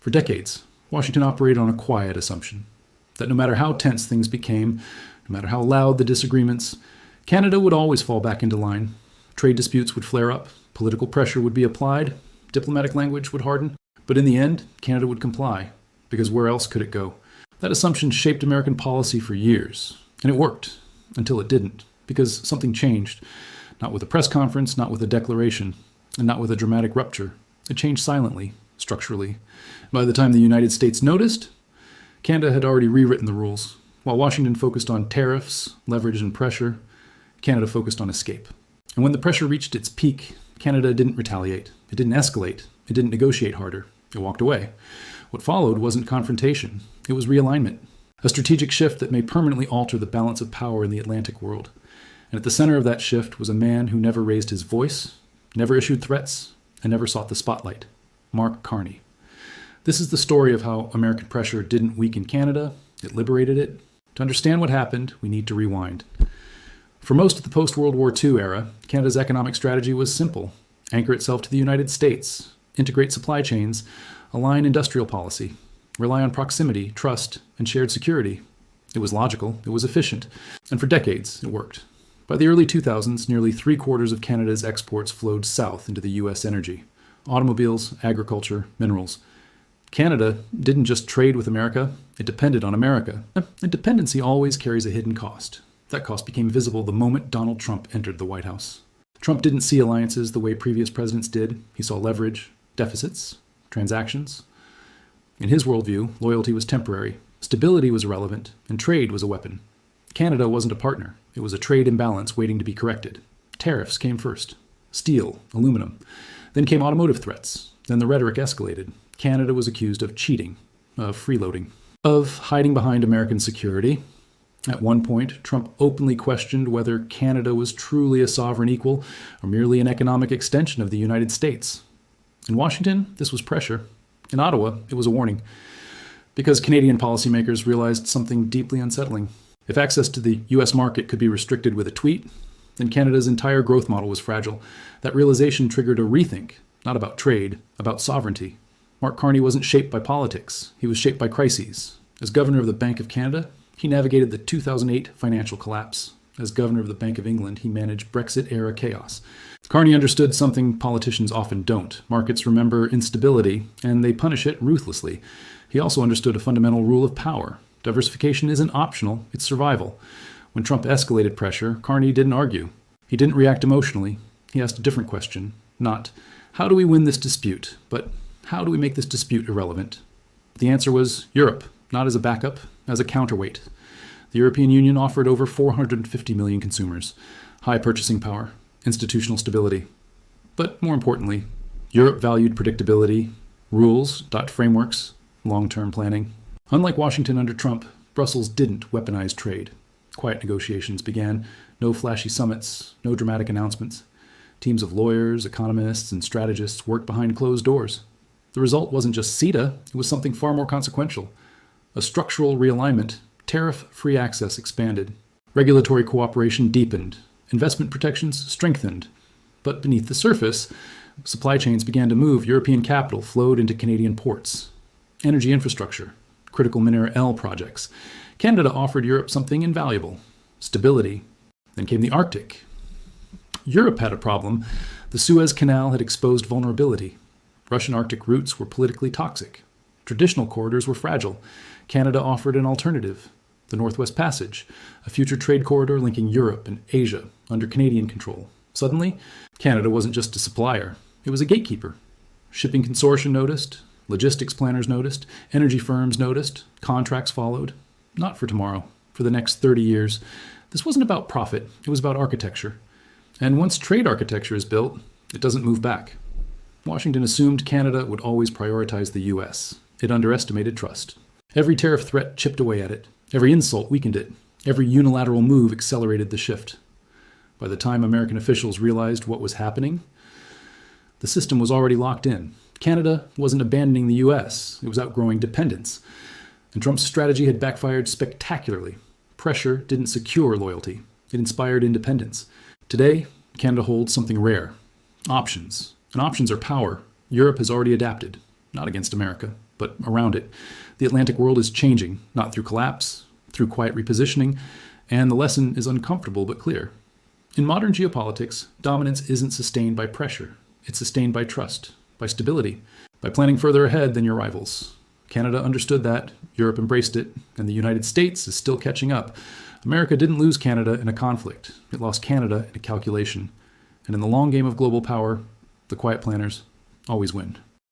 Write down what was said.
For decades, Washington operated on a quiet assumption that no matter how tense things became, no matter how loud the disagreements, Canada would always fall back into line. Trade disputes would flare up, political pressure would be applied, diplomatic language would harden, but in the end, Canada would comply, because where else could it go? That assumption shaped American policy for years, and it worked, until it didn't, because something changed. Not with a press conference, not with a declaration, and not with a dramatic rupture. It changed silently, structurally. By the time the United States noticed, Canada had already rewritten the rules. While Washington focused on tariffs, leverage, and pressure, Canada focused on escape. And when the pressure reached its peak, Canada didn't retaliate. It didn't escalate. It didn't negotiate harder. It walked away. What followed wasn't confrontation. It was realignment, a strategic shift that may permanently alter the balance of power in the Atlantic world. And at the center of that shift was a man who never raised his voice, never issued threats, and never sought the spotlight: Mark Carney. This is the story of how American pressure didn't weaken Canada, it liberated it. To understand what happened, we need to rewind. For most of the post-World War II era, Canada's economic strategy was simple: anchor itself to the United States, integrate supply chains, align industrial policy, rely on proximity, trust, and shared security. It was logical, it was efficient, and for decades it worked. By the early 2000s, nearly 3/4 of Canada's exports flowed south into the U.S. energy: automobiles, agriculture, minerals. Canada didn't just trade with America, it depended on America. And dependency always carries a hidden cost. That cost became visible the moment Donald Trump entered the White House. Trump didn't see alliances the way previous presidents did. He saw leverage, deficits, transactions. In his worldview, loyalty was temporary, stability was irrelevant, and trade was a weapon. Canada wasn't a partner. It was a trade imbalance waiting to be corrected. Tariffs came first. Steel, aluminum. Then came automotive threats. Then the rhetoric escalated. Canada was accused of cheating, of freeloading, of hiding behind American security. At one point, Trump openly questioned whether Canada was truly a sovereign equal or merely an economic extension of the United States. In Washington, this was pressure. In Ottawa, it was a warning, because Canadian policymakers realized something deeply unsettling. If access to the U.S. market could be restricted with a tweet, then Canada's entire growth model was fragile. That realization triggered a rethink, not about trade, about sovereignty. Mark Carney wasn't shaped by politics. He was shaped by crises. As governor of the Bank of Canada, he navigated the 2008 financial collapse. As governor of the Bank of England, he managed Brexit-era chaos. Carney understood something politicians often don't. Markets remember instability, and they punish it ruthlessly. He also understood a fundamental rule of power. Diversification isn't optional, it's survival. When Trump escalated pressure, Carney didn't argue. He didn't react emotionally. He asked a different question. Not, how do we win this dispute? But, how do we make this dispute irrelevant? The answer was Europe, not as a backup, as a counterweight. The European Union offered over 450 million consumers, high purchasing power, institutional stability. But more importantly, Europe valued predictability, rules, frameworks, long-term planning. Unlike Washington under Trump, Brussels didn't weaponize trade. Quiet negotiations began, no flashy summits, no dramatic announcements. Teams of lawyers, economists, and strategists worked behind closed doors. The result wasn't just CETA, it was something far more consequential. A structural realignment, tariff-free access expanded. Regulatory cooperation deepened. Investment protections strengthened. But beneath the surface, supply chains began to move. European capital flowed into Canadian ports. Energy infrastructure, critical mineral projects. Canada offered Europe something invaluable: stability. Then came the Arctic. Europe had a problem. The Suez Canal had exposed vulnerability. Russian Arctic routes were politically toxic. Traditional corridors were fragile. Canada offered an alternative: the Northwest Passage, a future trade corridor linking Europe and Asia under Canadian control. Suddenly, Canada wasn't just a supplier. It was a gatekeeper. Shipping consortia noticed. Logistics planners noticed. Energy firms noticed. Contracts followed. Not for tomorrow. For the next 30 years. This wasn't about profit. It was about architecture. And once trade architecture is built, it doesn't move back. Washington assumed Canada would always prioritize the U.S. It underestimated trust. Every tariff threat chipped away at it. Every insult weakened it. Every unilateral move accelerated the shift. By the time American officials realized what was happening, the system was already locked in. Canada wasn't abandoning the U.S. It was outgrowing dependence. And Trump's strategy had backfired spectacularly. Pressure didn't secure loyalty. It inspired independence. Today, Canada holds something rare: options. And options are power. Europe has already adapted, not against America, but around it. The Atlantic world is changing, not through collapse, through quiet repositioning, and the lesson is uncomfortable but clear. In modern geopolitics, dominance isn't sustained by pressure. It's sustained by trust, by stability, by planning further ahead than your rivals. Canada understood that, Europe embraced it, and the United States is still catching up. America didn't lose Canada in a conflict. It lost Canada in a calculation. And in the long game of global power, the quiet planners always win.